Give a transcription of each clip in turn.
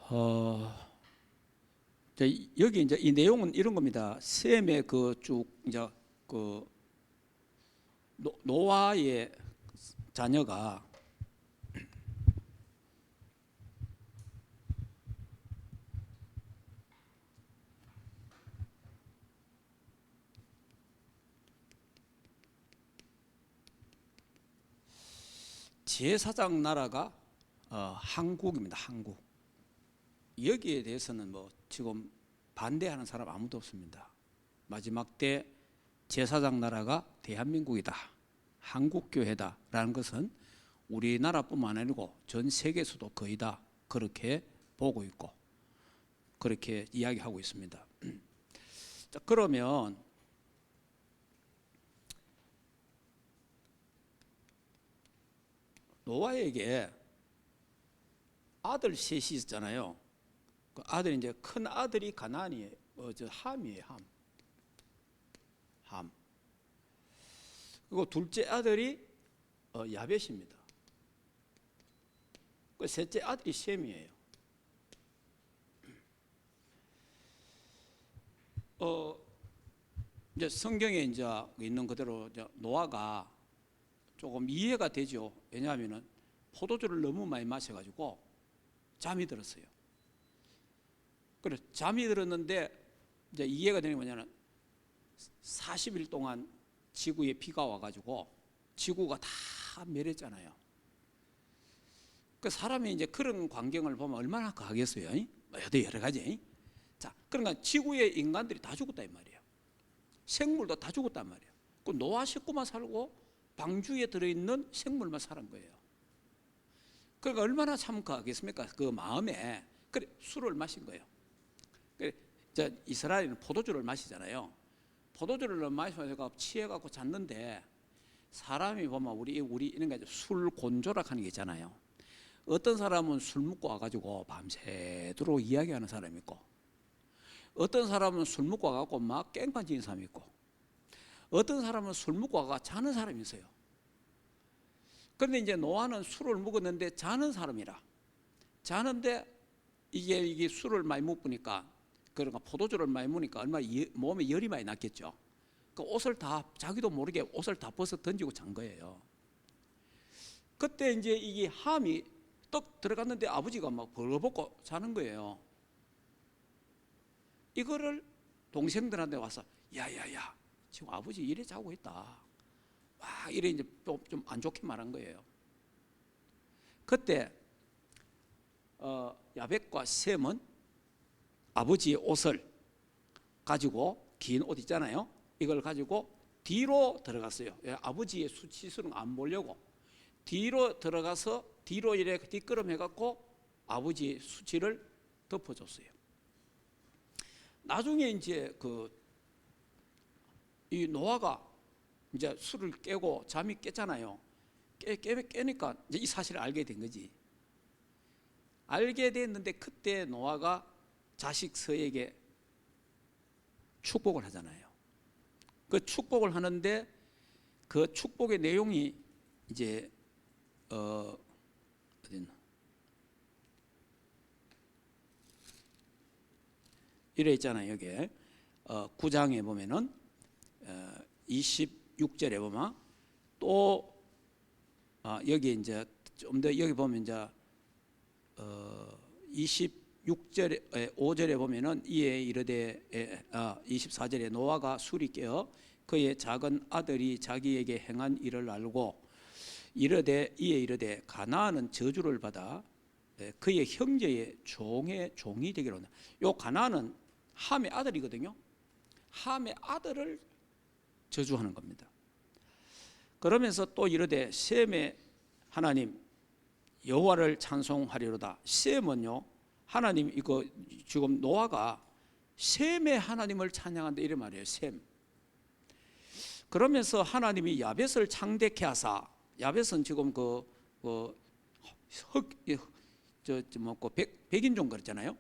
어, 여기 이제 이 내용은 이런 겁니다. 셈의 그 쭉 이제 그 노아의 자녀가 제사장 나라가 한국입니다. 한국. 여기에 대해서는 뭐 지금 반대하는 사람 아무도 없습니다. 마지막 때 제사장 나라가 대한민국이다, 한국교회다라는 것은 우리나라뿐만 아니고 전 세계에서도 거의 다 그렇게 보고 있고 그렇게 이야기하고 있습니다. 자, 그러면 노아에게 아들 셋이 있었잖아요. 그 아들이 이제 큰 아들이 가나안이에요. 함이에요. 함. 그리고 둘째 아들이 야벳입니다. 그 셋째 아들이 셈이에요. 이제 성경에 이제 있는 그대로 이제 노아가 조금 이해가 되죠. 왜냐하면은 포도주를 너무 많이 마셔가지고 잠이 들었어요. 그래 잠이 들었는데 이제 이해가 되는 게 뭐냐면 40일 동안 지구에 비가 와가지고 지구가 다 멸했잖아요. 그 사람이 이제 그런 광경을 보면 얼마나 가겠어요? 여러 가지. 자, 그러니까 지구의 인간들이 다 죽었다 이 말이에요. 생물도 다 죽었단 말이에요. 그 노아 식구만 살고 방주에 들어있는 생물만 살은 거예요. 그러니까 얼마나 참가하겠습니까? 그 마음에. 그래 술을 마신 거예요. 그래 이스라엘은 포도주를 마시잖아요. 포도주를 마시면서 취해갖고 잤는데 사람이 보면 우리 이런 게 술 곤조락 하는 게 있잖아요. 어떤 사람은 술 먹고 와가지고 밤새도록 이야기하는 사람이 있고, 어떤 사람은 술 먹고 와갖고 막 깽판 지는 사람이 있고, 어떤 사람은 술 먹고 와가 자는 사람이 있어요. 그런데 이제 노아는 술을 먹었는데 자는 사람이라. 자는데 이게 술을 많이 먹으니까, 그러니까 포도주를 많이 먹으니까 얼마나 몸에 열이 많이 났겠죠. 그 옷을 다 자기도 모르게 옷을 다 벗어 던지고 잔 거예요. 그때 이제 이게 함이 떡 들어갔는데 아버지가 막 벌거벗고 자는 거예요. 이거를 동생들한테 와서 야야야 지금 아버지 이래 자고 있다. 와 이래 이제 좀 안 좋게 말한 거예요. 그때 야벳과 셈은 아버지의 옷을 가지고 긴 옷 있잖아요. 이걸 가지고 뒤로 들어갔어요. 아버지의 수치스러운 안 보려고 뒤로 들어가서 뒤로 이래 뒷걸음 해갖고 아버지의 수치를 덮어줬어요. 나중에 이제 이 노아가 이제 술을 깨고 잠이 깼잖아요. 깨니까 이제 이 사실을 알게 된 거지. 알게 됐는데 그때 노아가 자식서에게 축복을 하잖아요. 그 축복을 하는데 그 축복의 내용이 이제 어딨나? 이래 있잖아요. 여기에 9장에 보면은 26절에 보면 또 여기 이제 좀 더 여기 보면 이제 26절에 5절에 보면은 이에 이르되 24절에 노아가 술이 깨어 그의 작은 아들이 자기에게 행한 일을 알고 이에 이르되 가나안은 저주를 받아 그의 형제의 종이 되기로 한다. 요 가나안은 함의 아들이거든요. 함의 아들을 저주하는 겁니다. 그러면서 또 이르되 셈의 하나님 여호와를 찬송하리로다. 셈은요 하나님 이거 지금 노아가 셈의 하나님을 찬양한다 이런 말이에요. 셈. 그러면서 하나님이 야벳을 창대케 하사, 야벳은 지금 백인종 그랬잖아요.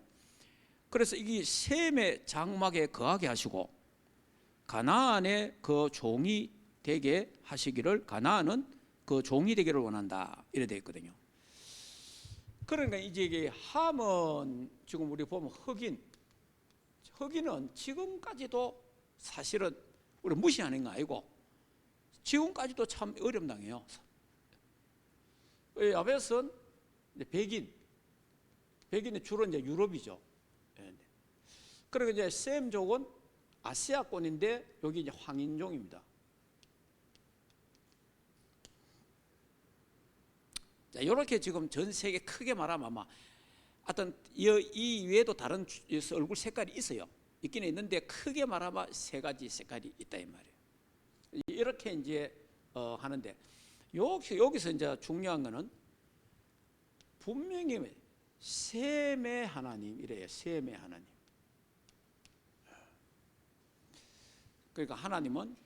그래서 이게 셈의 장막에 거하게 하시고 가나안의 그 종이 되게 하시기를, 가나안은 그 종이 되기를 원한다 이래 되어 있거든요. 그러니까 이제 이게 함은 지금 우리 보면 흑인은 지금까지도 사실은 우리 무시하는 거 아니고 지금까지도 참 어려움당해요. 야벳은 백인이 주로 이제 유럽이죠. 그리고 이제 셈족은 아시아권인데 여기 이제 황인종입니다. 자, 이렇게 지금 전 세계 크게 말하면 아마 하여튼 이 외에도 다른 얼굴 색깔이 있어요. 있긴 있는데 크게 말하면 세 가지 색깔이 있다 이 말이에요. 이렇게 이제 하는데 여기서 이제 중요한 거는 분명히 셈의 하나님이래요. 셈의 하나님. 그러니까 하나님은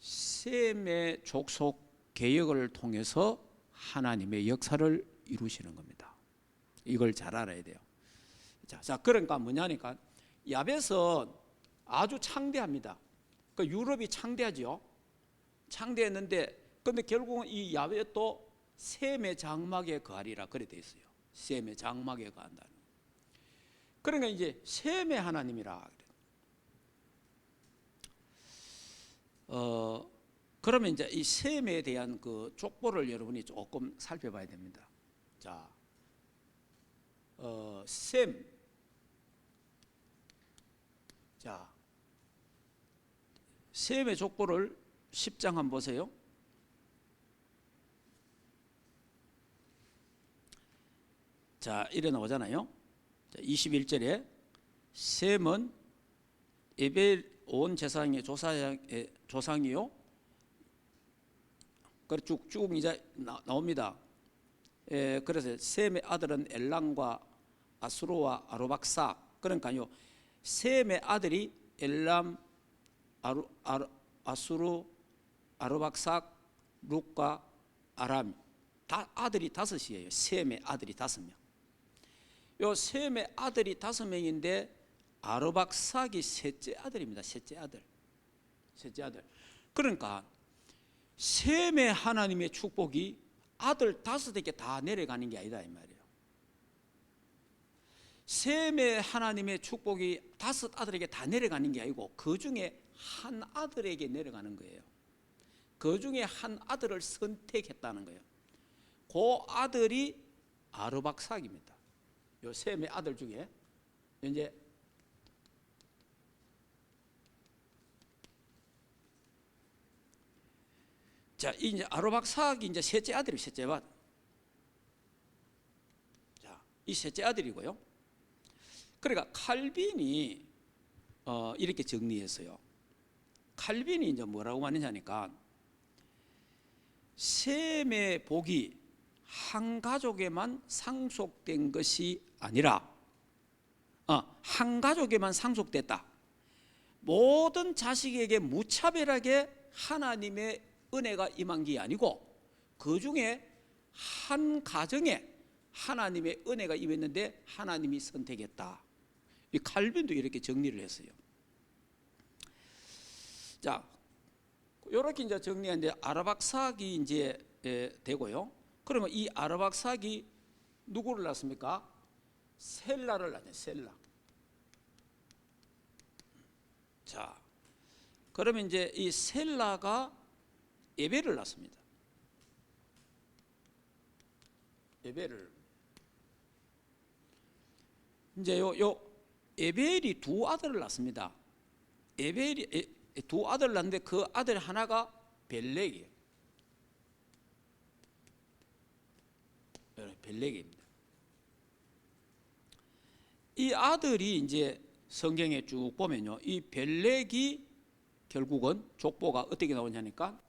셈의 족속 개혁을 통해서 하나님의 역사를 이루시는 겁니다. 이걸 잘 알아야 돼요. 자, 그러니까 뭐냐니까 야벳은 아주 창대합니다. 그 유럽이 창대하지요. 창대했는데 근데 결국은 이 야벳도 셈의 장막에 거하리라 그래 돼 있어요. 셈의 장막에 거한다는. 그러니까 이제 셈의 하나님이라. 그러면 이제 이 셈에 대한 그 족보를 여러분이 조금 살펴봐야 됩니다. 자, 셈. 자, 셈의 족보를 10장 한번 보세요. 자, 이래 나오잖아요. 자, 21절에 셈은 에벨 온 제사장의 조상이요. 그래 쭉 이제 나옵니다. 그래서 셈의 아들은 엘람과 아수르와 아르박삭. 그러니까요, 셈의 아들이 엘람, 아수르, 아르박삭, 룻과 아람. 다 아들이 5이에요. 셈의 아들이 5명. 요 셈의 아들이 5명인데 아르박삭이 셋째 아들입니다. 셋째 아들. 그러니까 셈의 하나님의 축복이 아들 5에게 다 내려가는 게 아니다 이 말이에요. 셈의 하나님의 축복이 5 아들에게 다 내려가는 게 아니고 그 중에 한 아들에게 내려가는 거예요. 그 중에 한 아들을 선택했다는 거예요. 그 아들이 아르박삭입니다. 요 셈의 아들 중에 이제 자, 이제 아르박삭이 이제 셋째 아들이 셋째 아들. 자, 이 셋째 아들이고요. 그러니까 칼빈이 이렇게 정리했어요. 칼빈이 이제 뭐라고 하느냐니까 셈의 복이 한 가족에만 상속된 것이 아니라 한 가족에만 상속됐다. 모든 자식에게 무차별하게 하나님의 은혜가 임한 게 아니고 그 중에 한 가정에 하나님의 은혜가 임했는데 하나님이 선택했다. 이 칼빈도 이렇게 정리를 했어요. 자, 이렇게 이제 정리하는데 아르박삭이 이제 되고요. 그러면 이 아르박삭이 누구를 낳습니까? 셀라를 낳아요. 셀라. 자, 그러면 이제 이 셀라가 에벨을 낳습니다. 에벨을. 이제 요 에벨이 2 아들을 낳습니다. 에벨이 2 아들을 낳는데 그 아들 하나가 벨렉이에요. 벨렉입니다. 이 아들이 이제 성경에 쭉 보면요, 이 벨렉이 결국은 족보가 어떻게 나오냐니까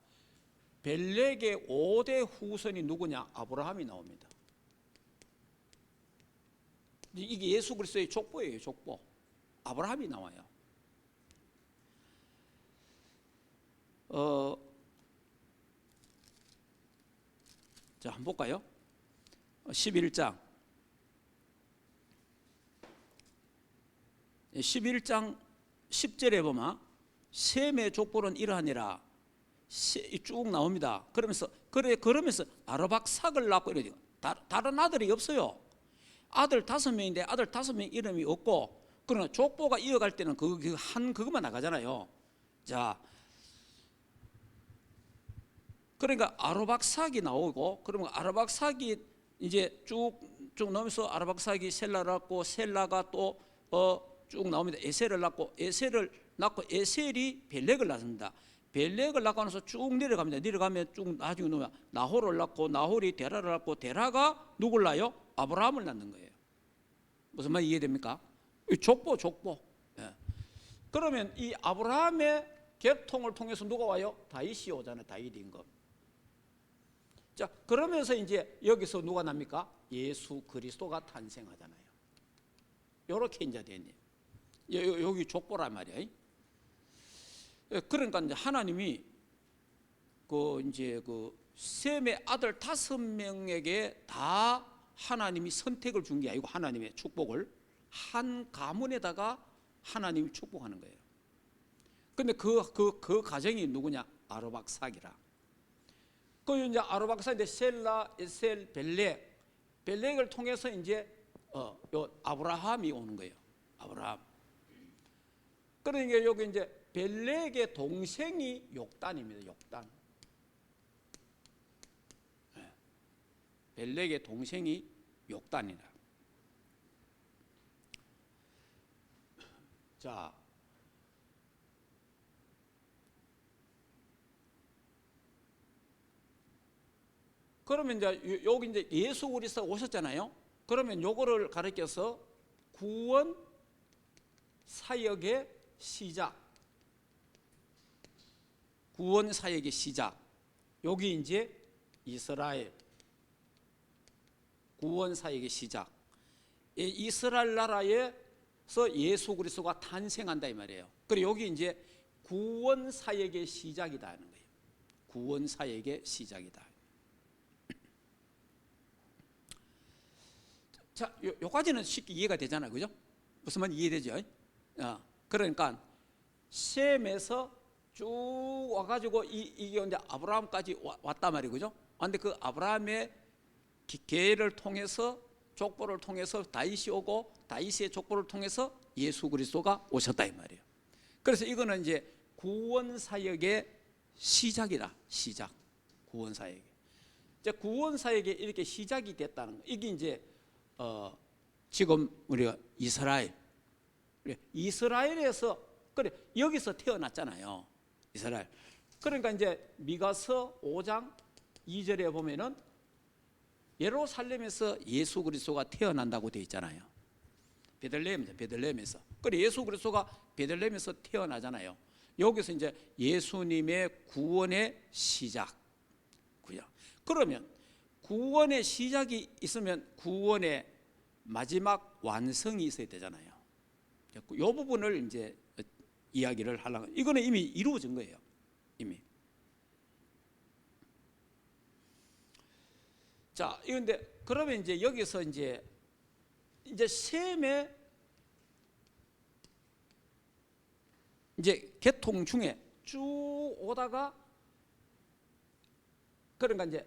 벨렉의 5대 후손이 누구냐? 아브라함이 나옵니다. 이게 예수 그리스도의 족보예요. 족보. 아브라함이 나와요. 자, 한번 볼까요? 11장 10절에 보면 셈의 족보는 이러하니라 쭉 나옵니다. 그러면서 아르박삭을 낳고 이러죠. 다른 아들이 없어요. 아들 5명인데 아들 5명 이름이 없고, 그러나 족보가 이어갈 때는 그것만 나가잖아요. 자, 그러니까 아르박삭이 나오고, 그러면 아르박삭이 이제 쭉 나오면서 아르박삭이 셀라를 낳고, 셀라가 또 쭉 나옵니다. 에셀을 낳고, 에셀을 낳고 에셀이 벨렉을 낳습니다. 벨렉을 낳고 나서 쭉 내려갑니다. 내려가면 쭉 나중에 누가 나홀을 낳고, 나홀이 데라를 낳고, 데라가 누굴 낳아요? 아브라함을 낳는 거예요. 무슨 말 이해됩니까? 족보. 예. 그러면 이 아브라함의 계통을 통해서 누가 와요? 다윗이 오잖아요. 다윗 임금. 자, 그러면서 이제 여기서 누가 납니까? 예수 그리스도가 탄생하잖아요. 요렇게 이제 되네. 여기 족보란 말이야. 그러니까 이제 하나님이 이제 셈의 아들 5명에게 다 하나님이 선택을 준 게 아니고, 하나님의 축복을 한 가문에다가 하나님이 축복하는 거예요. 근데 그 가정이 누구냐? 아르박삭이라. 그 이제 아르박삭인데 셀라, 에셀, 벨렉을 통해서 이제 요 아브라함이 오는 거예요. 아브라함. 그러니까 여기 이제 벨렉의 동생이 욕단입니다. 욕단. 벨렉의 동생이 욕단이다. 자, 그러면 이제 여기 이제 예수 그리스도가 오셨잖아요. 그러면 요거를 가르쳐서 구원 사역의 시작. 구원 사역의 시작. 여기 이제 이스라엘 구원 사역의 시작. 이스라엘 나라에서 예수 그리스도가 탄생한다 이 말이에요. 그리고 여기 이제 구원 사역의 시작이다 하는 거예요. 구원 사역의 시작이다. 자, 요까지는 쉽게 이해가 되잖아요, 그죠? 무슨 말인지 이해되죠? 그러니까 셈에서 쭉 와가지고 이게 이제 아브라함까지 왔단 말이에요, 그죠? 그런데 그 아브라함의 계를 통해서, 족보를 통해서 다윗이 오고, 다윗의 족보를 통해서 예수 그리스도가 오셨다 이 말이에요. 그래서 이거는 이제 구원 사역의 시작이다. 시작. 구원 사역이. 이제 구원 사역이 이렇게 시작이 됐다는 거. 이게 이제 지금 우리가 이스라엘에서 그래 여기서 태어났잖아요. 이스라엘. 그러니까 이제 미가서 5장 2절에 보면은 예루살렘에서 예수 그리스도가 태어난다고 되어 있잖아요. 베들레헴에서. 그래 예수 그리스도가 베들레헴에서 태어나잖아요. 여기서 이제 예수님의 구원의 시작. 그러면 구원의 시작이 있으면 구원의 마지막 완성이 있어야 되잖아요. 이 부분을 이제 이야기를 하려고. 이거는 이미 이루어진 거예요. 이미. 자, 이런데 그러면 이제 여기서 이제 셈의 이제 계통 중에 쭉 오다가 그러니까 이제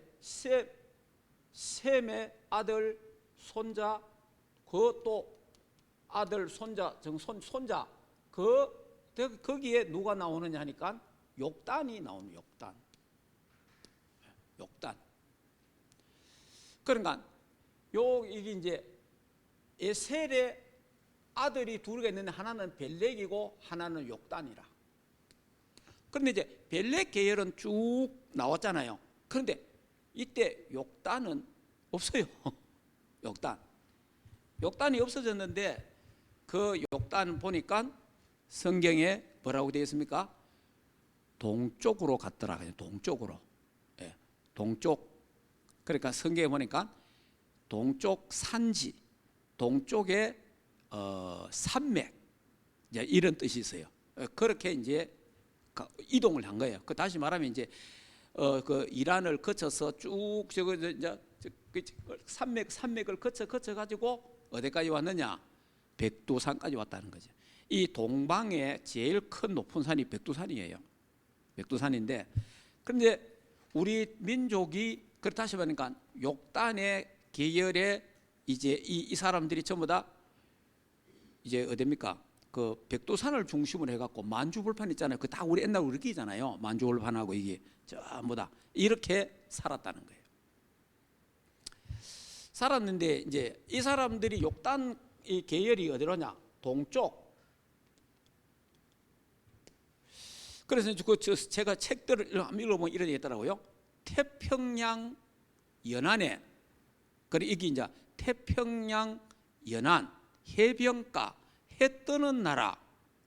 셈의 아들, 손자, 그것도 아들, 손자, 손자, 거기에 누가 나오느냐 하니까 욕단이 나오는 욕단. 그러니까 이게 이제 에셀의 아들이 둘이 있는데 하나는 벨렉이고 하나는 욕단이라. 그런데 이제 벨렉 계열은 쭉 나왔잖아요. 그런데 이때 욕단은 없어요. 욕단이 없어졌는데 그 욕단 보니까 성경에 뭐라고 되어 있습니까? 동쪽으로 갔더라. 그냥 동쪽으로. 예, 동쪽. 그러니까 성경에 보니까 동쪽 산지, 동쪽에 산맥, 이제 이런 뜻이 있어요. 그렇게 이제 이동을 한 거예요. 그 다시 말하면 이제 그 이란을 거쳐서 쭉 저거 이제 산맥을 거쳐 가지고 어디까지 왔느냐? 백두산까지 왔다는 거죠. 이 동방에 제일 큰 높은 산이 백두산이에요. 백두산인데, 그런데 우리 민족이 그렇다 하시니까 욕단의 계열의 이제 이 사람들이 전부 다 이제 어딥니까? 그 백두산을 중심으로 해갖고 만주불판 있잖아요. 그 다 우리 옛날 우리 끼잖아요. 만주불판하고 이게 전부 다 이렇게 살았다는 거예요. 살았는데 이제 이 사람들이 욕단 이 계열이 어디로냐? 동쪽. 그래서 제가 책들을 읽어보면 이런 게 있더라고요. 태평양 연안에, 그리고 이게 이제 태평양 연안 해변가 해 뜨는 나라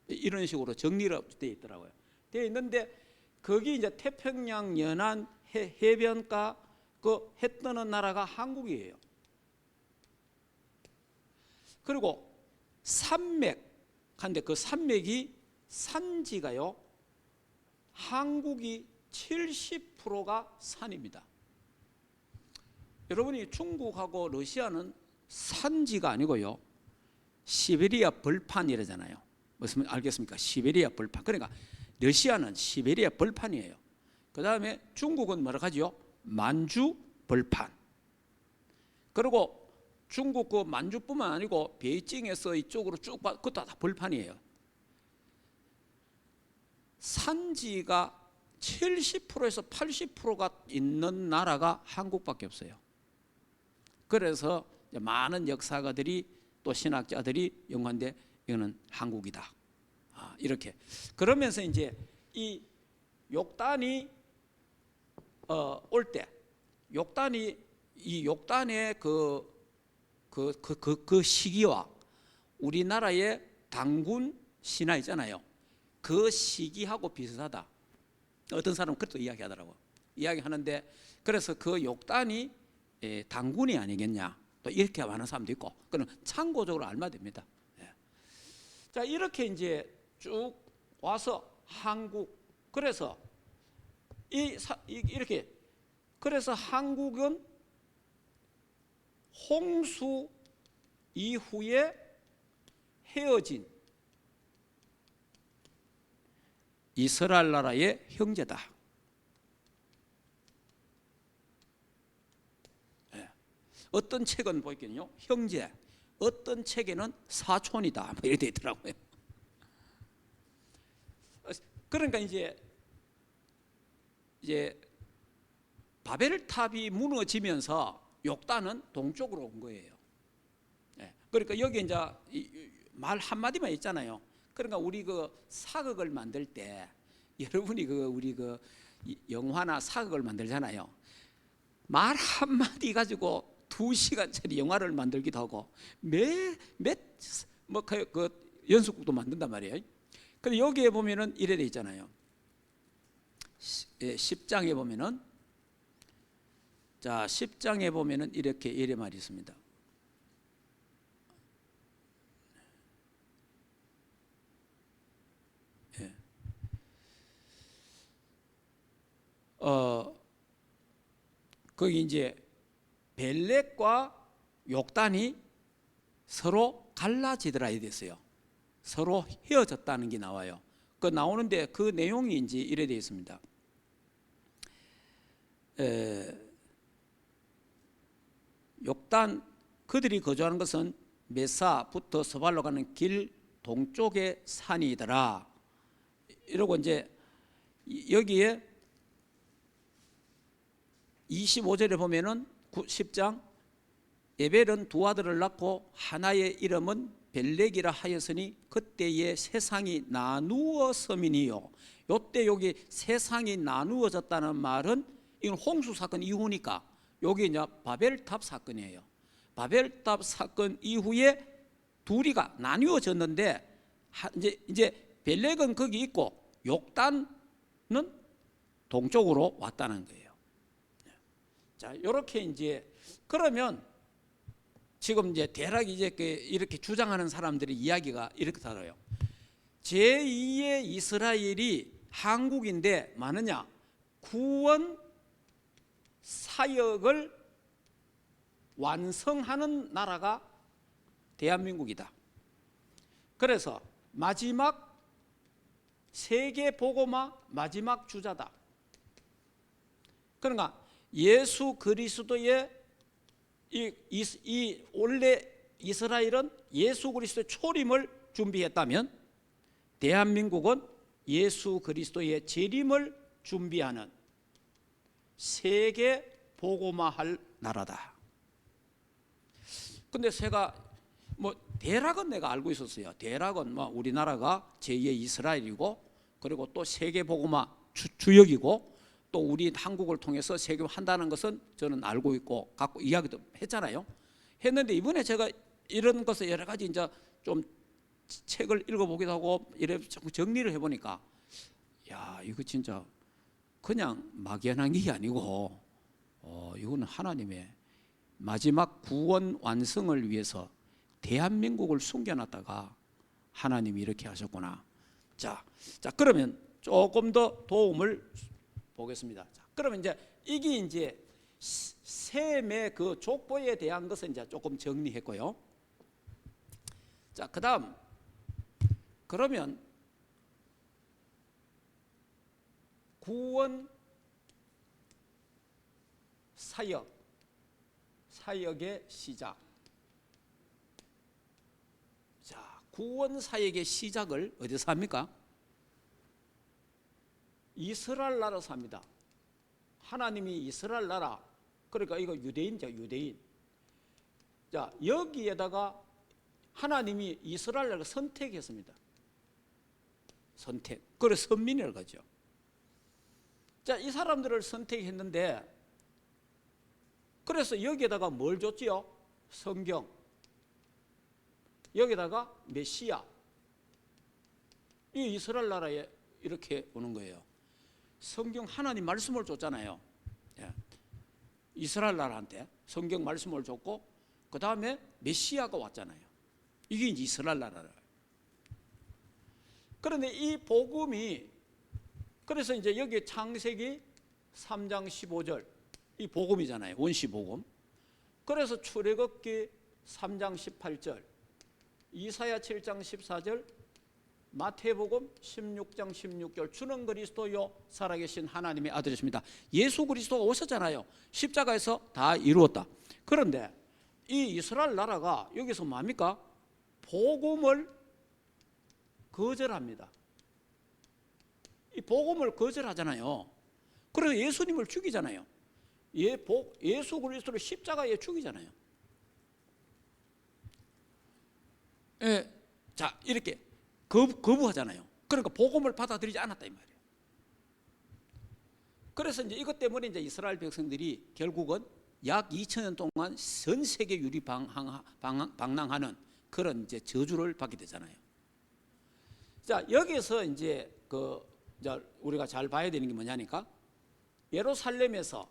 이런 식으로 정리가 되어 있더라고요. 되어 있는데 거기 이제 태평양 연안 해변가 그 해 뜨는 나라가 한국이에요. 그리고 산맥 한데 그 산맥이 산지가요. 한국이 70%가 산입니다. 여러분이 중국하고 러시아는 산지가 아니고요. 시베리아 벌판 이러잖아요. 무슨 알겠습니까? 시베리아 벌판. 그러니까 러시아는 시베리아 벌판이에요. 그 다음에 중국은 뭐라 하지요? 만주 벌판. 그리고 중국 그 만주뿐만 아니고 베이징에서 이쪽으로 쭉 그것도 다 벌판이에요. 산지가 70%에서 80%가 있는 나라가 한국밖에 없어요. 그래서 많은 역사가들이 또 신학자들이 연구한데 이거는 한국이다. 이렇게 그러면서 이제 이 욕단이 올 때 욕단이 이 욕단의 그 시기와 우리나라의 당군 신화 있잖아요. 그 시기하고 비슷하다. 어떤 사람은 그렇게 이야기하더라고. 이야기하는데 그래서 그 욕단이 당군이 아니겠냐. 또 이렇게 많은 사람도 있고. 그는 참고적으로 알면 됩니다. 자, 이렇게 이제 쭉 와서 한국. 그래서 이렇게 그래서 한국은 홍수 이후에 헤어진 이스라엘 나라의 형제다. 어떤 책은 보이겠요? 형제. 어떤 책에는 사촌이다. 뭐 이렇게 되어 있더라고요. 그러니까 이제 바벨탑이 무너지면서 욕단은 동쪽으로 온 거예요. 그러니까 여기 이제 말 한마디만 있잖아요. 그러니까 우리 그 사극을 만들 때 여러분이 우리 영화나 사극을 만들잖아요. 말 한마디 가지고 2시간짜리 영화를 만들기도 하고 연습곡도 만든단 말이에요. 근데 여기에 보면은 이래 돼 있잖아요. 10장에 보면은 자 10장에 보면은 이래 말이 있습니다. 거기 이제 벨렉과 욕단이 서로 갈라지더라 이래 됐어요. 서로 헤어졌다는 게 나와요. 그 나오는데 그 내용이 이제 이래 되어 있습니다. 욕단 그들이 거주하는 것은 메사부터 서발로 가는 길 동쪽의 산이더라. 이러고 이제 여기에 25절에 보면은 10장 에벨은 두 아들을 낳고 하나의 이름은 벨렉이라 하였으니 그때에 세상이 나누어서민이요. 요때 여기 세상이 나누어졌다는 말은 이건 홍수 사건 이후니까 여기 이제 바벨탑 사건이에요. 바벨탑 사건 이후에 둘이가 나누어졌는데 이제 벨렉은 거기 있고 욕단은 동쪽으로 왔다는 거예요. 자, 이렇게 이제 그러면 지금 이제 대략 이제 이렇게 주장하는 사람들의 이야기가 이렇게 달아요. 제2의 이스라엘이 한국인데 많으냐? 구원 사역을 완성하는 나라가 대한민국이다. 그래서 마지막 세계 복음화 마지막 주자다. 그러니까 예수 그리스도의 원래 이스라엘은 예수 그리스도의 초림을 준비했다면 대한민국은 예수 그리스도의 재림을 준비하는 세계 복음화할 나라다. 근데 제가 대략은 내가 알고 있었어요. 대략은 우리나라가 제2의 이스라엘이고, 그리고 또 세계 복음화 주역이고, 또 우리 한국을 통해서 세계화한다는 것은 저는 알고 있고 갖고 이야기도 했잖아요. 했는데 이번에 제가 이런 것을 여러 가지 이제 좀 책을 읽어보기도 하고 이래 자꾸 정리를 해보니까, 야, 이거 진짜 그냥 막연한 게 아니고 이거는 하나님의 마지막 구원 완성을 위해서 대한민국을 숨겨놨다가 하나님이 이렇게 하셨구나. 자, 그러면 조금 더 도움을 보겠습니다. 자, 그러면 이게 이제 셈의 그 족보에 대한 것은 이제 조금 정리했고요. 자, 그다음 그러면 구원 사역의 시작. 자, 구원 사역의 시작을 어디서 합니까? 이스라엘 나라에서 합니다. 하나님이 이스라엘 나라, 그러니까 이거 유대인이죠, 유대인. 자, 여기에다가 하나님이 이스라엘 나라를 선택했습니다. 선택. 그래서 선민이라고 하죠. 자, 이 사람들을 선택했는데, 그래서 여기에다가 뭘 줬지요? 성경. 여기다가 메시아. 이 이스라엘 나라에 이렇게 오는 거예요. 성경 하나님 말씀을 줬잖아요. 이스라엘 나라한테 성경 말씀을 줬고, 그 다음에 메시아가 왔잖아요. 이게 이제 이스라엘 나라예요. 그런데 이 복음이, 그래서 이제 여기 창세기 3장 15절 이 복음이잖아요. 원시 복음. 그래서 출애굽기 3장 18절, 이사야 7장 14절, 마태복음 16장 16절, 주는 그리스도요 살아계신 하나님의 아들이십니다. 예수 그리스도가 오셨잖아요. 십자가에서 다 이루었다. 그런데 이 이스라엘 나라가 여기서 뭡니까? 복음을 거절합니다. 이 복음을 거절하잖아요. 그래서 예수님을 죽이잖아요. 예수 그리스도를 십자가에 죽이잖아요. 자, 이렇게 거부하잖아요. 그러니까 복음을 받아들이지 않았다 이 말이에요. 그래서 이제 이것 때문에 이제 이스라엘 백성들이 결국은 약 2000년 동안 전 세계 유리 방랑하는 그런 이제 저주를 받게 되잖아요. 자, 여기서 이제 우리가 잘 봐야 되는 게 뭐냐니까, 예루살렘에서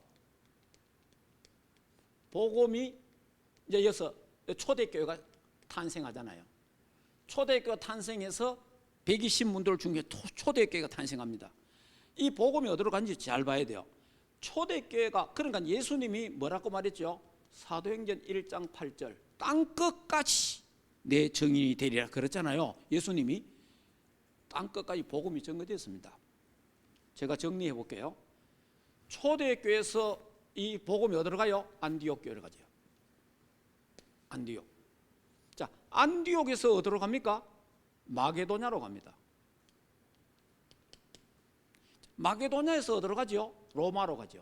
복음이 이제 여기서 초대교회가 탄생하잖아요. 초대교회가 탄생해서 120문들 중에 초대교회가 탄생합니다. 이 복음이 어디로 간지 잘 봐야 돼요. 초대교회가, 그러니까 예수님이 뭐라고 말했죠? 사도행전 1장 8절, 땅끝까지 내 증인이 되리라 그랬잖아요. 예수님이 땅끝까지 복음이 전거됐습니다. 제가 정리해 볼게요. 초대교회에서 이 복음이 어디로 가요? 안디옥 교회로 가죠. 안디옥. 자, 안디옥에서 어디로 갑니까? 마게도냐로 갑니다. 마게도냐에서 어디로 가죠? 로마로 가죠.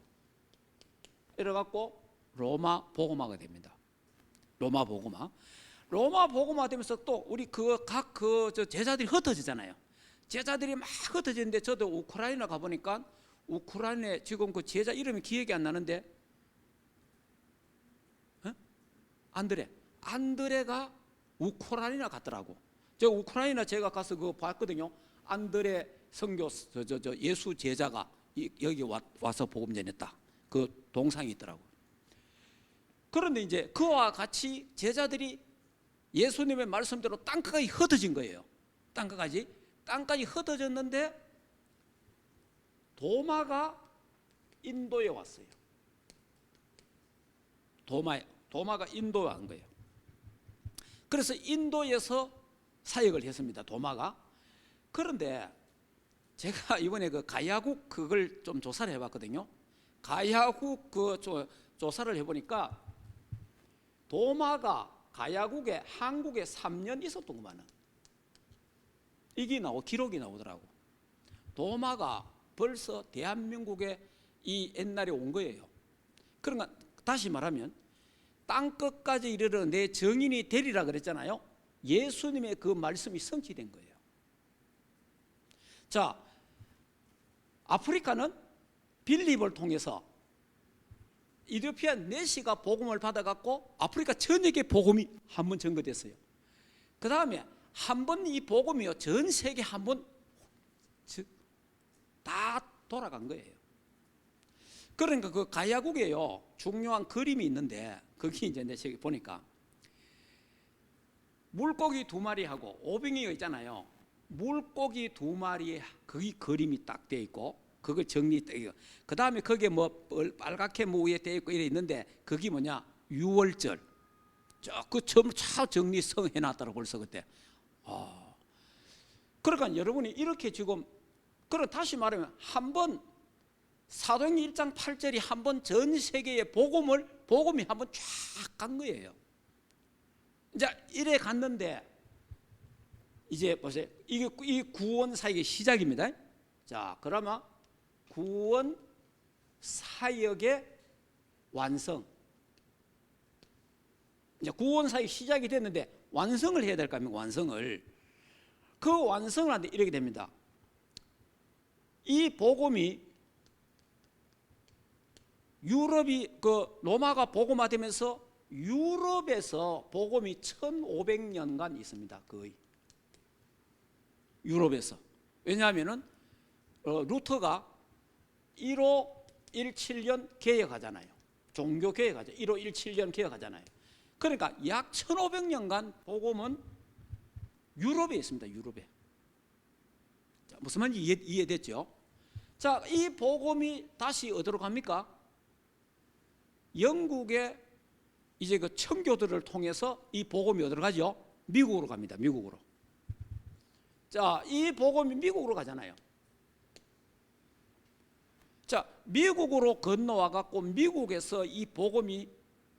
이래갖고 로마 복음화가 됩니다. 로마 복음화. 로마 복음화 되면서 또 우리 각 제자들이 흩어지잖아요. 제자들이 막 흩어지는데, 저도 우크라이나 가보니까 우크라이나에 지금 그 제자 이름이 기억이 안 나는데, 안드레가 우크라이나 갔더라고. 저 우크라이나 제가 가서 그거 봤거든요. 안드레 선교 예수 제자가 여기 와서 복음 전했다. 그 동상이 있더라고. 그런데 이제 그와 같이 제자들이 예수님의 말씀대로 땅까지 흩어진 거예요. 땅까지 흩어졌는데 도마가 인도에 왔어요. 도마가 인도에 온 거예요. 그래서 인도에서 사역을 했습니다. 도마가. 그런데 제가 이번에 그 가야국 그걸 좀 조사를 해봤거든요. 가야국 조사를 해보니까 도마가 가야국에 한국에 3년 있었던 것만은 이게 기록이 나오더라고. 도마가 벌써 대한민국에 이 옛날에 온 거예요. 그러니까 다시 말하면 땅 끝까지 이르러 내 정인이 되리라 그랬잖아요. 예수님의 그 말씀이 성취된 거예요. 자, 아프리카는 빌립을 통해서 이디오피아 네시가 복음을 받아갖고 아프리카 전역에 복음이 한 번 전거됐어요. 그 다음에 한 번 이 복음이요 전 세계 한 번 다 돌아간 거예요. 그러니까 그 가야국에요 중요한 그림이 있는데 거기 이제 내 책에 보니까 물고기 2마리하고 오병이가 있잖아요. 물고기 2마리에 거기 그림이 딱 돼 있고 그걸 정리돼 있고 그 다음에 거기에 뭐 빨갛게 뭐 위에 돼 있고 이래 있는데 그게 뭐냐 유월절 그 전부 차 정리성 해놨더라고 벌써 그때. 그러니까 여러분이 이렇게 지금 그럼 다시 말하면 한번 사도행전 1장 8절이 한번 전 세계에 복음이 한번 쫙 간 거예요. 이제 이래 갔는데 이제 보세요. 이게 이 구원 사역의 시작입니다. 자, 그러면 구원 사역의 완성. 이제 구원 사역 시작이 됐는데 완성을 해야 될 거 아닙니까? 완성을. 그 완성을 하는데 이렇게 됩니다. 이 복음이 유럽이 그 로마가 복음화되면서 유럽에서 복음이 1500년간 있습니다. 거의 유럽에서. 왜냐하면은 루터가 1517년 개혁하잖아요. 종교 개혁하죠. 1517년 개혁하잖아요. 그러니까 약 1500년간 복음은 유럽에 있습니다. 유럽에. 자, 무슨 말인지 이해됐죠? 자, 이 복음이 다시 어디로 갑니까? 영국의 이제 그 청교도를 통해서 이 복음이 어디로 가죠? 미국으로 갑니다. 미국으로. 자, 이 복음이 미국으로 가잖아요. 자, 미국으로 건너와 갖고 미국에서 이 복음이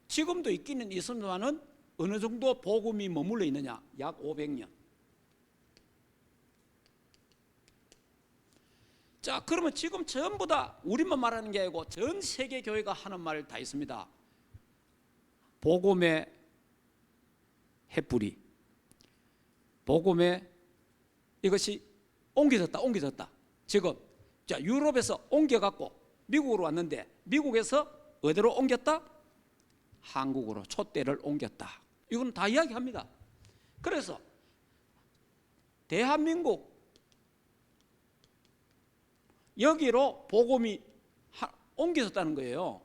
지금도 있기는 있습니다만은 어느 정도 복음이 머물러 있느냐? 약 500년. 자, 그러면 지금 전부 다 우리만 말하는 게 아니고 전 세계 교회가 하는 말 다 있습니다. 복음의 햇불이, 복음의 이것이 옮겨졌다. 지금 자 유럽에서 옮겨갖고 미국으로 왔는데 미국에서 어디로 옮겼다? 한국으로 촛대를 옮겼다. 이건 다 이야기합니다. 그래서 대한민국 여기로 복음이 옮겨졌다는 거예요.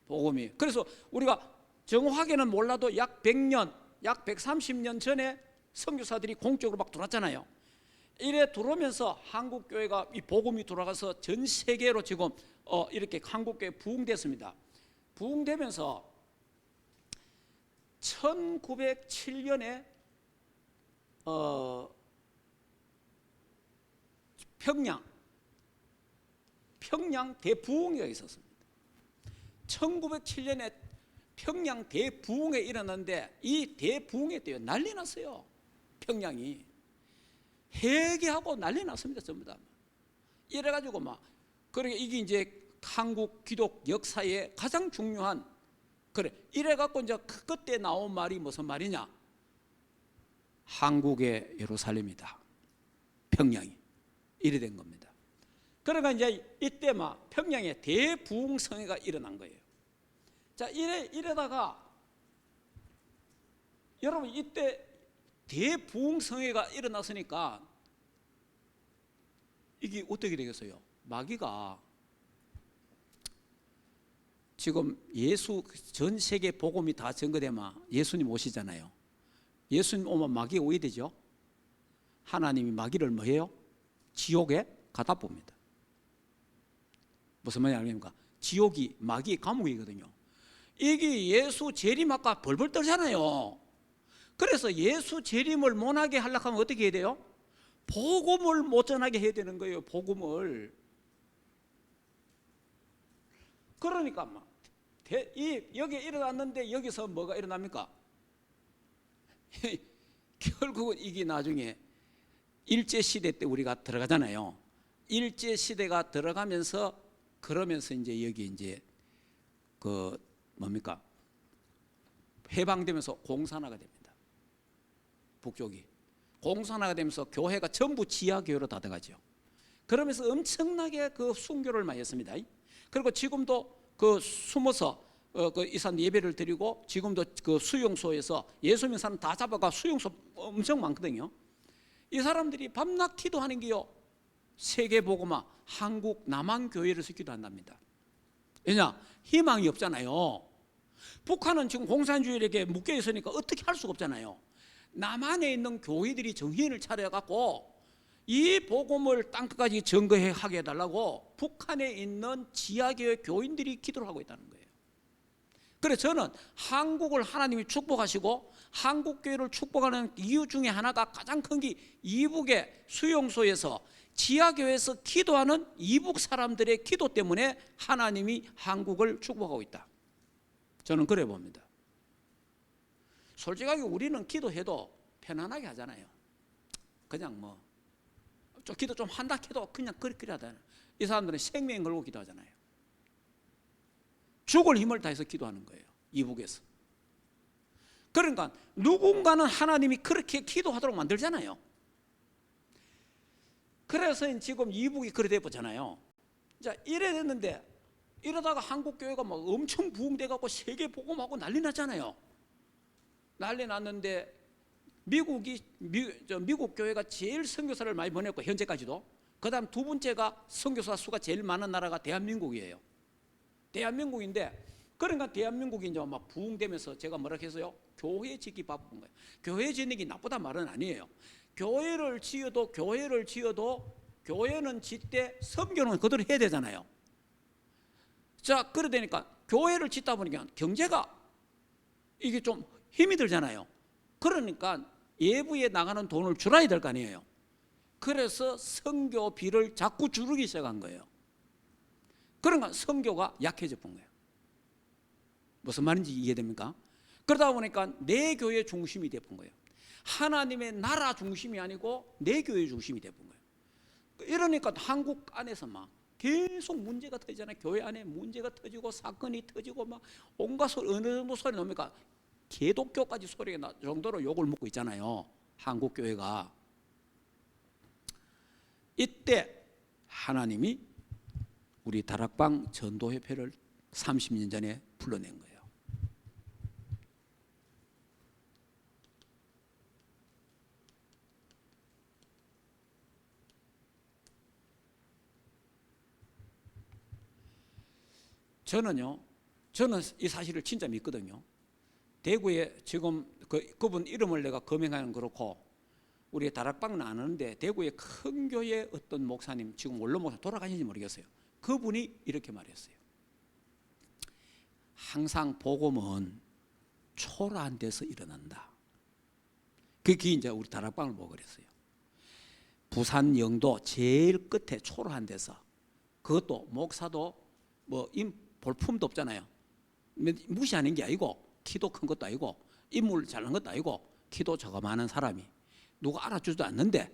복음이. 그래서 우리가 정확하게는 몰라도 약 100년, 약 130년 전에 선교사들이 공적으로 막 들어왔잖아요. 이래 들어오면서 한국 교회가 이 복음이 돌아가서 전 세계로 지금 이렇게 한국 교회 부흥됐습니다. 부흥되면서 1907년에 평양 대부흥회가 있었습니다. 1907년에 평양 대부흥회 일어났는데 이 대부흥회 때 난리 났어요. 평양이 회개하고 난리 났습니다. 전부 다. 이래가지고 막 그러니까 이게 이제 한국 기독 역사의 가장 중요한 그래 이래갖고 이제 그때 나온 말이 무슨 말이냐? 한국의 예루살렘이다. 평양이 이래 된 겁니다. 그러니까 이제 이때 막 평양에 대부흥성회가 일어난 거예요. 자, 이래다가 여러분 이때 대부흥성회가 일어났으니까 이게 어떻게 되겠어요? 마귀가 지금 예수 전 세계 복음이 다 전거되면 예수님 오시잖아요. 예수님 오면 마귀가 오게 되죠. 하나님이 마귀를 뭐해요? 지옥에 가다 봅니다. 무슨 말인지 알겠습니까? 지옥이 마귀의 감옥이거든요. 이게 예수 재림학과 벌벌 떨잖아요. 그래서 예수 재림을 못하게 하려고 하면 어떻게 해야 돼요? 복음을 못 전하게 해야 되는 거예요. 복음을. 그러니까 막 여기에 일어났는데 여기서 뭐가 일어납니까? 결국은 이게 나중에 일제시대 때 우리가 들어가잖아요. 일제시대가 들어가면서 그러면서 이제 여기 이제 그 뭡니까? 해방되면서 공산화가 됩니다. 북쪽이. 공산화가 되면서 교회가 전부 지하교회로 다 들어가죠. 그러면서 엄청나게 그 순교를 많이 했습니다. 그리고 지금도 그 숨어서 그 이산 예배를 드리고 지금도 그 수용소에서 예수 믿는 사람 다 잡아가 수용소 엄청 많거든요. 이 사람들이 밤낮 기도하는 게요, 세계복음화 한국 남한교회에서 기도한답니다. 왜냐? 희망이 없잖아요. 북한은 지금 공산주의에게 묶여 있으니까 어떻게 할 수가 없잖아요. 남한에 있는 교회들이 정신을 차려갖고 이 복음을 땅끝까지 증거하게 해달라고 북한에 있는 지하교회 교인들이 기도를 하고 있다는 거예요. 그래서 저는 한국을 하나님이 축복하시고 한국교회를 축복하는 이유 중에 하나가 가장 큰 게 이북의 수용소에서 지하교회에서 기도하는 이북 사람들의 기도 때문에 하나님이 한국을 축복하고 있다. 저는 그래 봅니다. 솔직하게 우리는 기도해도 편안하게 하잖아요. 그냥 뭐 좀 기도 좀 한다 해도 그냥 그렇게 하잖아요. 이 사람들은 생명 걸고 기도하잖아요. 죽을 힘을 다해서 기도하는 거예요, 이북에서. 그러니까 누군가는 하나님이 그렇게 기도하도록 만들잖아요. 그래서 지금 이북이 그래 돼보잖아요. 자, 이래 됐는데 이러다가 한국교회가 막 엄청 부흥돼갖고 세계 복음하고 난리 났잖아요. 난리 났는데 미국 교회가 제일 선교사를 많이 보냈고 현재까지도, 그 다음 두 번째가 선교사 수가 제일 많은 나라가 대한민국이에요. 대한민국인데, 그러니까 대한민국이 이제 막 부흥되면서 제가 뭐라 했어요? 교회 짓기 바쁜 거예요. 교회 짓는 게 나쁘단 말은 아니에요. 교회를 지어도 교회는 짓되 선교는 그대로 해야 되잖아요. 자, 그래 되니까 교회를 짓다 보니까 경제가 이게 좀 힘이 들잖아요. 그러니까 예부에 나가는 돈을 줄여야 될 거 아니에요. 그래서 선교비를 자꾸 줄이기 시작한 거예요. 그러니까 선교가 약해져 본 거예요. 무슨 말인지 이해됩니까? 그러다 보니까 내 교회 중심이 되본 거예요. 하나님의 나라 중심이 아니고 내 교회 중심이 되본 거예요. 이러니까 한국 안에서 막 계속 문제가 터지잖아요. 교회 안에 문제가 터지고 사건이 터지고 막 온갖 소리, 어느 정도 소리 나옵니까? 개독교까지 소리가 날 정도로 욕을 먹고 있잖아요, 한국교회가. 이때 하나님이 우리 다락방 전도협회를 30년 전에 불러낸 거예요. 저는 이 사실을 진짜 믿거든요. 대구에 지금 그분 이름을 내가 거명하는 그렇고 우리 다락방은 아는데 대구의 큰 교회 어떤 목사님, 지금 원로 목사 돌아가신지 모르겠어요. 그분이 이렇게 말했어요. 항상 복음은 초라한 데서 일어난다. 그게 이제 우리 다락방을 보고 그랬어요. 부산 영도 제일 끝에 초라한 데서, 그것도 목사도 뭐 볼품도 없잖아요. 무시하는 게 아니고 키도 큰 것도 아니고 인물 잘난 것도 아니고 키도 저거만한 사람이 누가 알아주지도 않는데,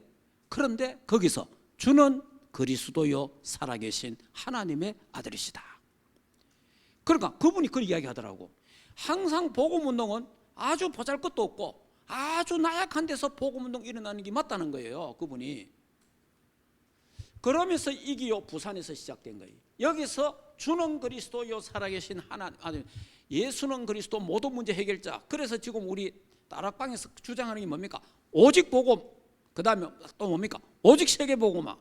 그런데 거기서 주는 그리스도요 살아계신 하나님의 아들이시다. 그러니까 그분이 그 이야기 하더라고. 항상 복음운동은 아주 보잘것도 없고 아주 나약한 데서 복음운동 일어나는 게 맞다는 거예요, 그분이. 그러면서 이기요 부산에서 시작된 거예요. 여기서 주는 그리스도요 살아계신 하나님, 예수는 그리스도 모든 문제 해결자. 그래서 지금 우리 다락방에서 주장하는 게 뭡니까? 오직 복음, 그 다음에 또 뭡니까? 오직 세계복음화.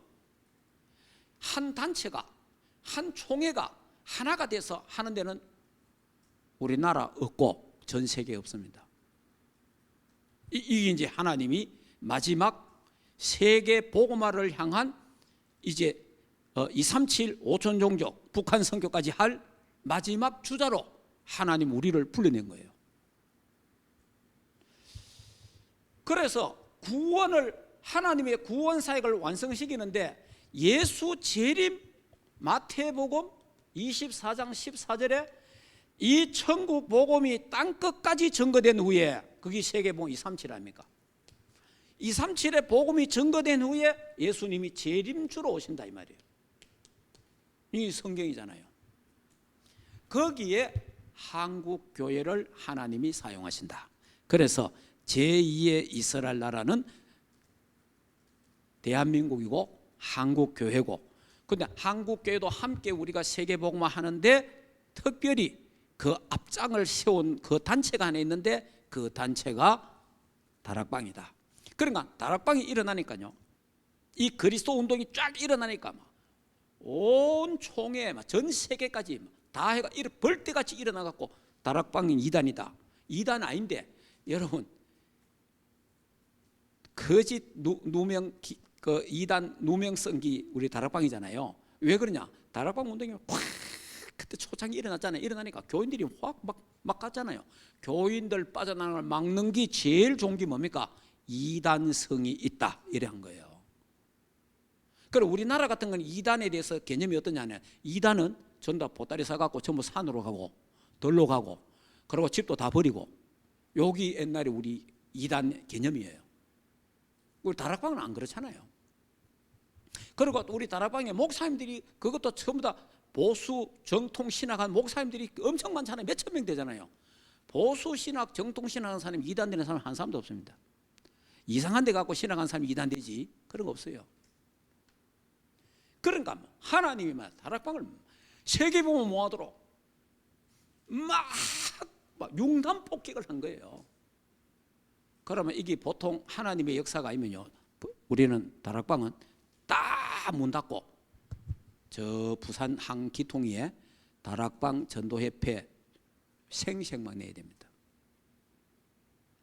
한 단체가, 한 총회가 하나가 돼서 하는 데는 우리나라 없고 전 세계에 없습니다. 이게 이제 하나님이 마지막 세계복음화를 향한 이제 237 5천 종족 북한 선교까지 할 마지막 주자로 하나님 우리를 불러낸 거예요. 그래서 구원을, 하나님의 구원 사역을 완성시키는데 예수 재림, 마태복음 24장 14절에 이 천국 복음이 땅끝까지 증거된 후에, 그게 세계복음 237 아닙니까? 237의 복음이 증거된 후에 예수님이 재림주로 오신다 이 말이에요. 이 성경이잖아요. 거기에 한국 교회를 하나님이 사용하신다. 그래서 제2의 이스라엘 나라는 대한민국이고 한국 교회고, 근데 한국 교회도 함께 우리가 세계 복음화 하는데 특별히 그 앞장을 세운 그 단체가 하나 있는데 그 단체가 다락방이다. 그러니까 다락방이 일어나니까요, 이 그리스도 운동이 쫙 일어나니까 온 총회 전 세계까지 다 해가 벌떼같이 일어나갖고 다락방이 이단이다. 이단 아닌데 여러분, 거짓 누명 그 이단 누명 쓴기 우리 다락방이잖아요. 왜 그러냐? 다락방 운동이 확 그때 초창기 일어났잖아요. 일어나니까 교인들이 확 막 갔잖아요. 교인들 빠져나가는 걸 막는 게 제일 좋은 게 뭡니까? 이단성이 있다 이래 한 거예요. 그리고 우리나라 같은 건 이단에 대해서 개념이 어떠냐면, 이단은 전부 다 보따리 사갖고 전부 산으로 가고 들로 가고 그리고 집도 다 버리고, 여기 옛날에 우리 이단 개념이에요. 우리 다락방은 안 그렇잖아요. 그리고 우리 다락방에 목사님들이 그것도 전부 다 보수 정통 신학한 목사님들이 엄청 많잖아요. 몇천 명 되잖아요. 보수 신학 정통 신학한 사람이 이단 되는 사람 한 사람도 없습니다. 이상한 데 갖고 신학한 사람이 이단 되지 그런 거 없어요. 그러니까 하나님이 다락방을 세계복음을 모아도록 막 융단 폭격을 한 거예요. 그러면 이게 보통 하나님의 역사가 아니면요, 우리는 다락방은 딱 문 닫고 저 부산 항기통위에 다락방 전도협회 생색만 내야 됩니다.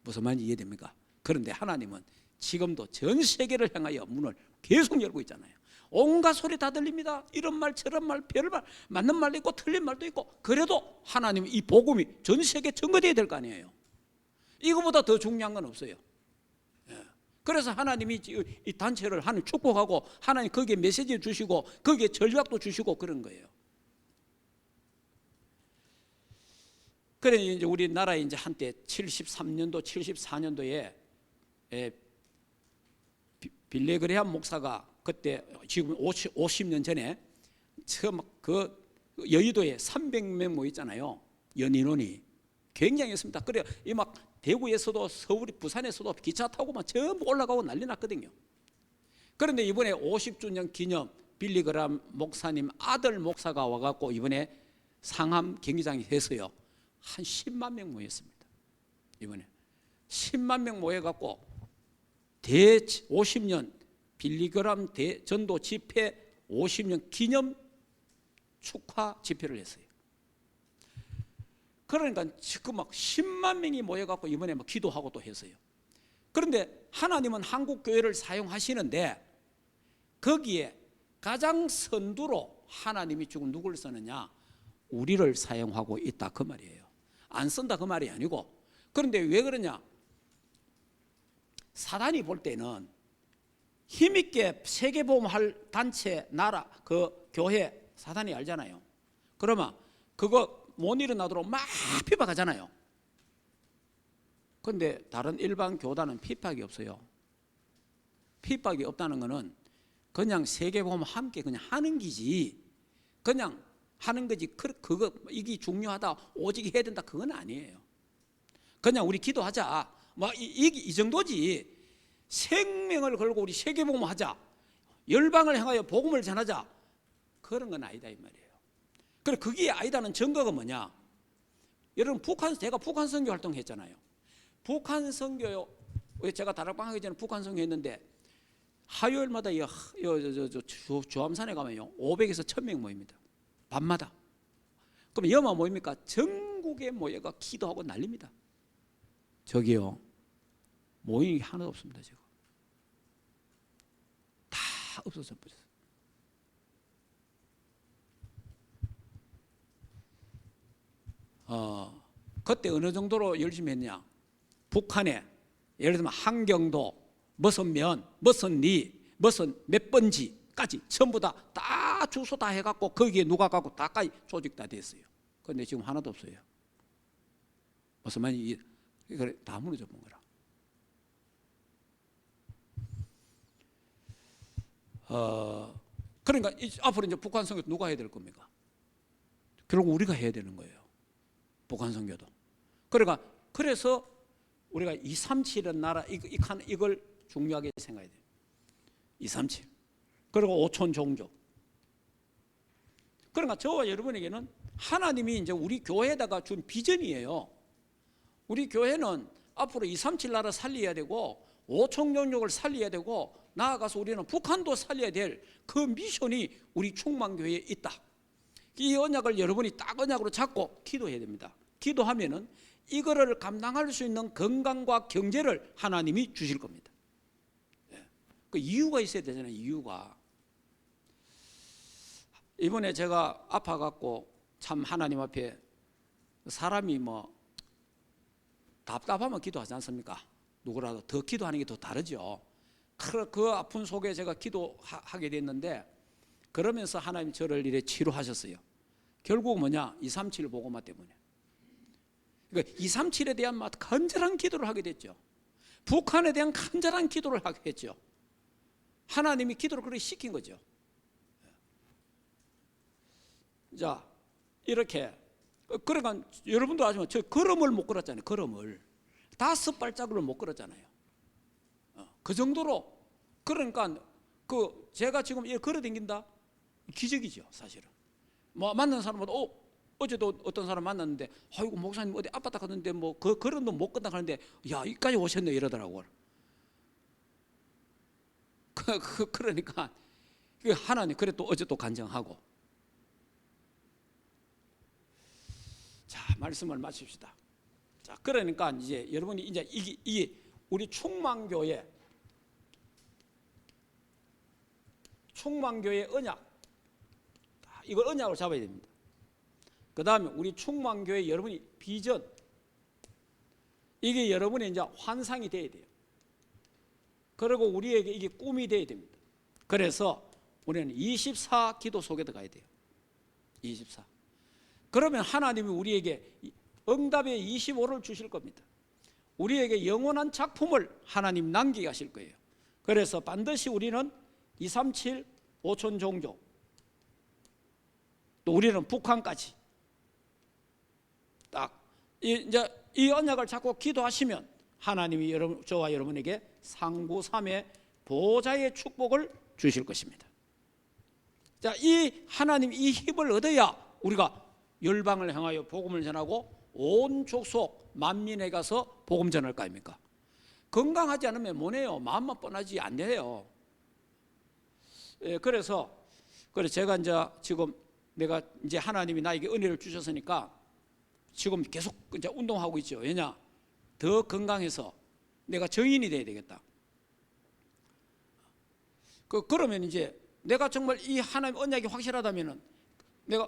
무슨 말인지 이해됩니까? 그런데 하나님은 지금도 전 세계를 향하여 문을 계속 열고 있잖아요. 온갖 소리 다 들립니다. 이런 말 저런 말 별말, 맞는 말도 있고 틀린 말도 있고, 그래도 하나님은 이 복음이 전 세계에 전거돼야 될 거 아니에요. 이거보다 더 중요한 건 없어요. 그래서 하나님이 이 단체를 하나님 축복하고 하나님 거기에 메시지를 주시고 거기에 전략도 주시고 그런 거예요. 그래 이제 우리나라에 이제 한때 73년도 74년도에 빌레그레함 목사가 그때 지금 50년 전에 처음 그 여의도에 300명 모였잖아요. 연인원이 굉장했습니다. 그래 이 막 대구에서도 서울이 부산에서도 기차 타고 막 전부 올라가고 난리 났거든요. 그런데 이번에 50주년 기념 빌리그람 목사님 아들 목사가 와갖고 이번에 상암 경기장에 해서요 한 10만 명 모였습니다. 이번에 10만 명 모여갖고 50년 빌리그람 전도 집회 50년 기념 축하 집회를 했어요. 그러니까 지금 막 10만 명이 모여갖고 이번에 막 기도하고 또 했어요. 그런데 하나님은 한국 교회를 사용하시는데 거기에 가장 선두로 하나님이 지금 누구를 쓰느냐? 우리를 사용하고 있다 그 말이에요. 안 쓴다 그 말이 아니고. 그런데 왜 그러냐? 사단이 볼 때는 힘있게 세계보험할 단체, 나라, 그 교회 사단이 알잖아요. 그러면 그거 못 일어나도록 막 핍박하잖아요. 그런데 다른 일반 교단은 핍박이 없어요. 핍박이 없다는 것은 그냥 세계보험 함께 그냥 하는 기지, 그냥 하는 거지. 그거 이게 중요하다, 오직 해야 된다 그건 아니에요. 그냥 우리 기도하자, 막 이 정도지. 생명을 걸고 우리 세계복음 하자, 열방을 향하여 복음을 전하자, 그런 건 아니다 이 말이에요. 그래 그게 아니다는 증거가 뭐냐? 여러분 제가 북한 선교 활동했잖아요. 북한 선교요. 제가 다락방 하기 전에 북한 선교 했는데 화요일마다 조암산에 가면요 500에서 1000명 모입니다. 밤마다. 그럼 여마 모입니까? 전국에 모여가 기도하고 난립니다. 저기요 모임이 하나도 없습니다. 지금 다 없어져 버렸어요. 그때 어느 정도로 열심히 했냐? 북한에 예를 들면 한경도 무슨 면, 무슨 리, 무슨 몇 번지까지 전부 다 주소 다 해갖고 거기에 누가 갖고 다까지 조직 다 됐어요. 그런데 지금 하나도 없어요. 무슨 말인지 그래 다 무너져 본 거라. 그러니까 앞으로 이제 북한 선교 누가 해야 될 겁니까? 결국 우리가 해야 되는 거예요. 북한 선교도. 그러니까 그래서 우리가 237은 나라 이걸 중요하게 생각해야 돼요. 237. 그리고 5천 종족. 그러니까 저와 여러분에게는 하나님이 이제 우리 교회에다가 준 비전이에요. 우리 교회는 앞으로 237 나라 살려야 되고 5천 종족을 살려야 되고 나아가서 우리는 북한도 살려야 될 그 미션이 우리 충만교회에 있다. 이 언약을 여러분이 딱 언약으로 잡고 기도해야 됩니다. 기도하면은 이거를 감당할 수 있는 건강과 경제를 하나님이 주실 겁니다. 그 이유가 있어야 되잖아요. 이유가. 이번에 제가 아파갖고 참 하나님 앞에 사람이 뭐 답답하면 기도하지 않습니까? 누구라도 더 기도하는 게 더 다르죠. 그 아픈 속에 제가 기도하게 됐는데 그러면서 하나님 저를 이래 치료하셨어요. 결국 뭐냐? 237 보고마 때문에. 그러니까 237에 대한 간절한 기도를 하게 됐죠. 북한에 대한 간절한 기도를 하게 했죠. 하나님이 기도를 그렇게 시킨 거죠. 자, 이렇게. 그러니까 여러분도 아시면 저 걸음을 못 걸었잖아요. 걸음을 5발자국을 못 걸었잖아요. 그 정도로. 그러니까 제가 지금 걸어 다닌다 기적이죠, 사실은. 뭐 만난 사람마다 어제도 어떤 사람 만났는데 아이고 목사님 어디 아팠다 갔는데 뭐 걸음도 못 걷다 가는데 야 여기까지 오셨네 이러더라고요. 그러니까 하나님 그래 또 어제 또 간증하고. 자, 말씀을 마칩시다. 자, 그러니까 이제 여러분이 이제 이게 우리 충만교회 언약, 이걸 언약으로 잡아야 됩니다. 그 다음에 우리 충만교회 여러분이 비전, 이게 여러분의 이제 환상이 돼야 돼요. 그리고 우리에게 이게 꿈이 돼야 됩니다. 그래서 우리는 24 기도 속에 들어가야 돼요. 24. 그러면 하나님이 우리에게 응답의 25를 주실 겁니다. 우리에게 영원한 작품을 하나님 남기게 하실 거예요. 그래서 반드시 우리는 237 5천 종족, 또 우리는 북한까지 딱 이제 이 언약을 잡고 기도하시면 하나님이 저와 여러분에게 상구삼의 보좌의 축복을 주실 것입니다. 자, 이 하나님 이 힘을 얻어야 우리가 열방을 향하여 복음을 전하고 온 족속 만민에 가서 복음 전할 거 아닙니까? 건강하지 않으면 뭐네요? 마음만 뻔하지 안 돼요. 그래서 제가 이제 지금 내가 이제 하나님이 나에게 은혜를 주셨으니까 지금 계속 이제 운동하고 있죠. 왜냐? 더 건강해서 내가 정인이 돼야 되겠다. 그러면 이제 내가 정말 이 하나님 언약이 확실하다면은 내가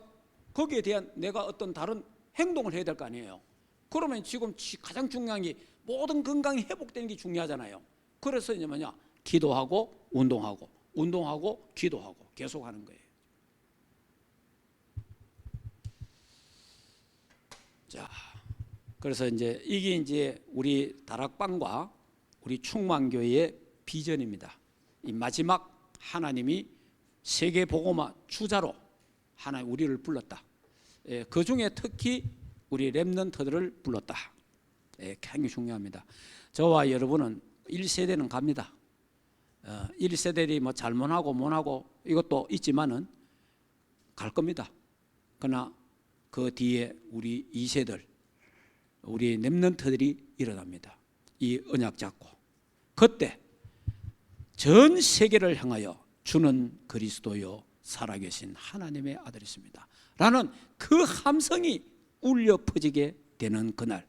거기에 대한 내가 어떤 다른 행동을 해야 될 거 아니에요. 그러면 지금 가장 중요한 게 모든 건강이 회복되는 게 중요하잖아요. 그래서 이제 뭐냐? 기도하고 운동하고 기도하고 계속 하는 거예요. 자, 그래서 이제 이게 이제 우리 다락방과 우리 충만교회의 비전입니다. 이 마지막 하나님이 세계 복음화 주자로 하나님 우리를 불렀다. 그 중에 특히 우리 렘넌트들을 불렀다. 굉장히 중요합니다. 저와 여러분은 1세대는 갑니다. 1세대들이 뭐 잘못하고 못하고 이것도 있지만은 갈 겁니다. 그러나 그 뒤에 우리 2세들, 우리 렘넌트들이 일어납니다. 이 언약 잡고 그때 전 세계를 향하여 주는 그리스도요 살아계신 하나님의 아들이십니다 라는 그 함성이 울려 퍼지게 되는 그날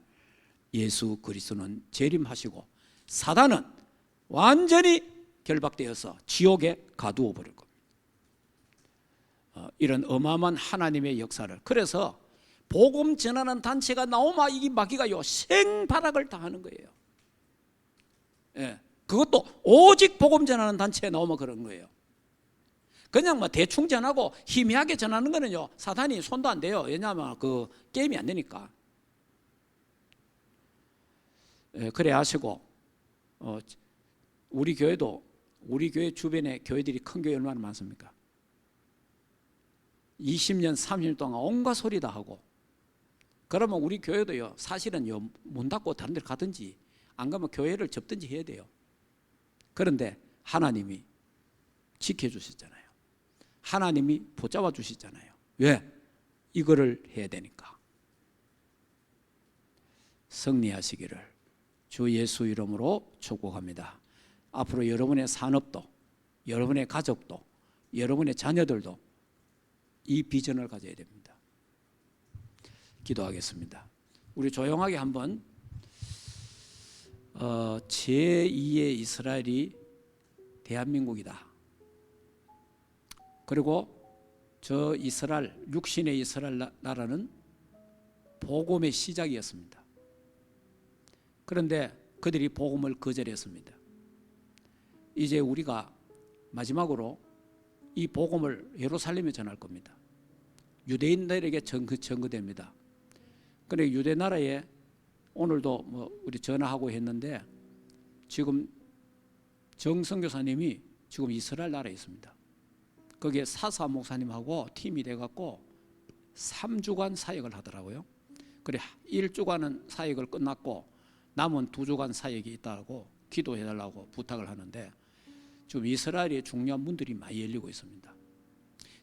예수 그리스도는 재림하시고 사단은 완전히 결박되어서 지옥에 가두어 버릴 겁니다. 이런 어마어마한 하나님의 역사를, 그래서 복음 전하는 단체가 나오면 이게 마귀가요 생발악을 당하는 거예요. 그것도 오직 복음 전하는 단체에 나오면 그런 거예요. 그냥 뭐 대충 전하고 희미하게 전하는 거는요, 사탄이 손도 안 대요. 왜냐하면 그 게임이 안 되니까. 그래 하시고, 우리 교회도, 우리 교회 주변에 교회들이 큰 교회 얼마나 많습니까? 20년 30년 동안 온갖 소리 다 하고, 그러면 우리 교회도요, 사실은요, 문 닫고 다른 데를 가든지 안 가면 교회를 접든지 해야 돼요. 그런데 하나님이 지켜주셨잖아요. 하나님이 붙잡아 주시잖아요. 왜? 이거를 해야 되니까. 승리하시기를 주 예수 이름으로 축복합니다. 앞으로 여러분의 산업도, 여러분의 가족도, 여러분의 자녀들도 이 비전을 가져야 됩니다. 기도하겠습니다. 우리 조용하게 한번 제2의 이스라엘이 대한민국이다. 그리고 저 이스라엘, 육신의 이스라엘 나라는 복음의 시작이었습니다. 그런데 그들이 복음을 거절했습니다. 이제 우리가 마지막으로 이 복음을 예루살렘에 전할 겁니다. 유대인들에게 전거됩니다. 그런데 유대 나라에 오늘도 뭐 우리 전화하고 했는데 지금 정성교사님이 지금 이스라엘 나라에 있습니다. 거기에 사사 목사님하고 팀이 돼갖고 3주간 사역을 하더라고요. 그래 1주간은 사역을 끝났고 남은 2주간 사역이 있다고 기도해달라고 부탁을 하는데 지금 이스라엘에 중요한 문들이 많이 열리고 있습니다.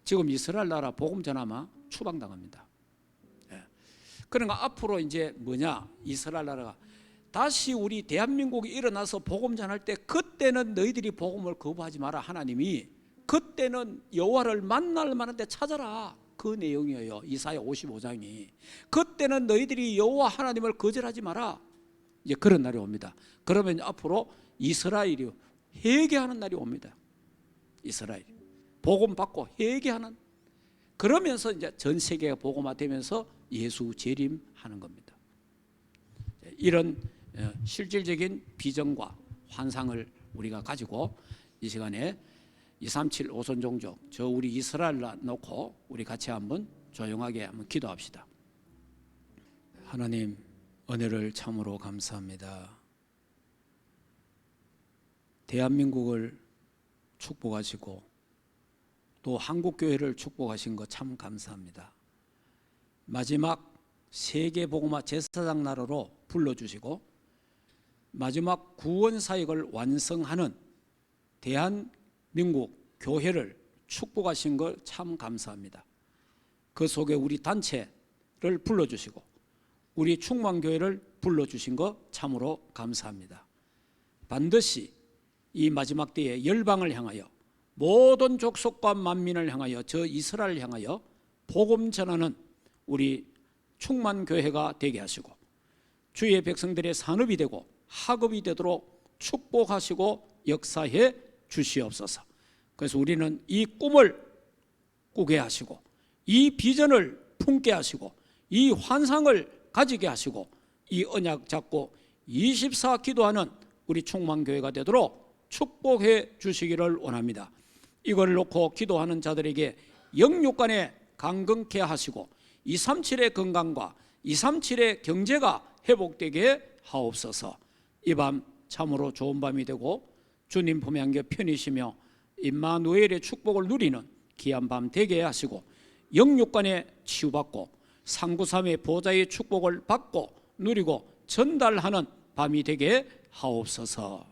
지금 이스라엘 나라 복음 전하면 추방당합니다. 그러니까 앞으로 이제 뭐냐, 이스라엘 나라가 다시 우리 대한민국이 일어나서 복음 전할 때 그때는 너희들이 복음을 거부하지 마라. 하나님이 그때는 여호와를 만날 만한 데 찾아라. 그 내용이에요. 이사야 55장이. 그때는 너희들이 여호와 하나님을 거절하지 마라. 이제 그런 날이 옵니다. 그러면 앞으로 이스라엘이 회개하는 날이 옵니다. 이스라엘 복음 받고 회개하는, 그러면서 이제 전 세계가 복음화되면서 예수 재림하는 겁니다. 이런 실질적인 비전과 환상을 우리가 가지고 이 시간에 237 오선 종족 저 우리 이스라엘 놓고 우리 같이 한번 조용하게 한번 기도합시다. 하나님 은혜를 참으로 감사합니다. 대한민국을 축복하시고 또 한국교회를 축복하신 것 참 감사합니다. 마지막 세계복음화 제사장 나라로 불러주시고 마지막 구원사역을 완성하는 대한민국 교회를 축복하신 것 참 감사합니다. 그 속에 우리 단체를 불러주시고 우리 충만교회를 불러주신 것 참으로 감사합니다. 반드시 이 마지막 때에 열방을 향하여 모든 족속과 만민을 향하여 저 이스라엘을 향하여 복음 전하는 우리 충만교회가 되게 하시고 주의 백성들의 산업이 되고 학업이 되도록 축복하시고 역사해 주시옵소서. 그래서 우리는 이 꿈을 꾸게 하시고 이 비전을 품게 하시고 이 환상을 가지게 하시고 이 언약 잡고 24 기도하는 우리 충만교회가 되도록 축복해 주시기를 원합니다. 이걸 놓고 기도하는 자들에게 영육간에 강건케 하시고 237의 건강과 237의 경제가 회복되게 하옵소서. 이 밤 참으로 좋은 밤이 되고 주님 품에 안겨 편히 쉬며 임마누엘의 축복을 누리는 귀한 밤 되게 하시고 영육간에 치유받고 상구삼의 보좌의 축복을 받고 누리고 전달하는 밤이 되게 하옵소서.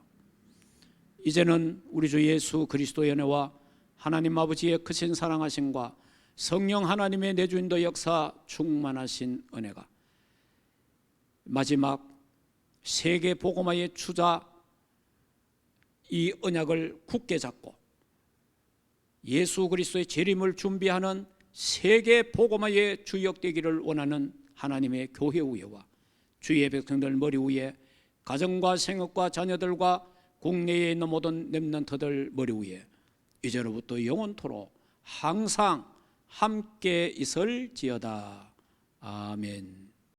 이제는 우리 주 예수 그리스도의 은혜와 하나님 아버지의 크신 사랑하심과 성령 하나님의 내주인도 역사 충만하신 은혜가 마지막 세계 복음화의 주자 이 언약을 굳게 잡고 예수 그리스도의 재림을 준비하는 세계 복음화의 주역되기를 원하는 하나님의 교회 위에와 주의 백성들 머리 위에 가정과 생업과 자녀들과 국내에 있는 모든 렘넌트들 머리 위에 이제로부터 영원토록 항상 함께 있을지어다. 아멘.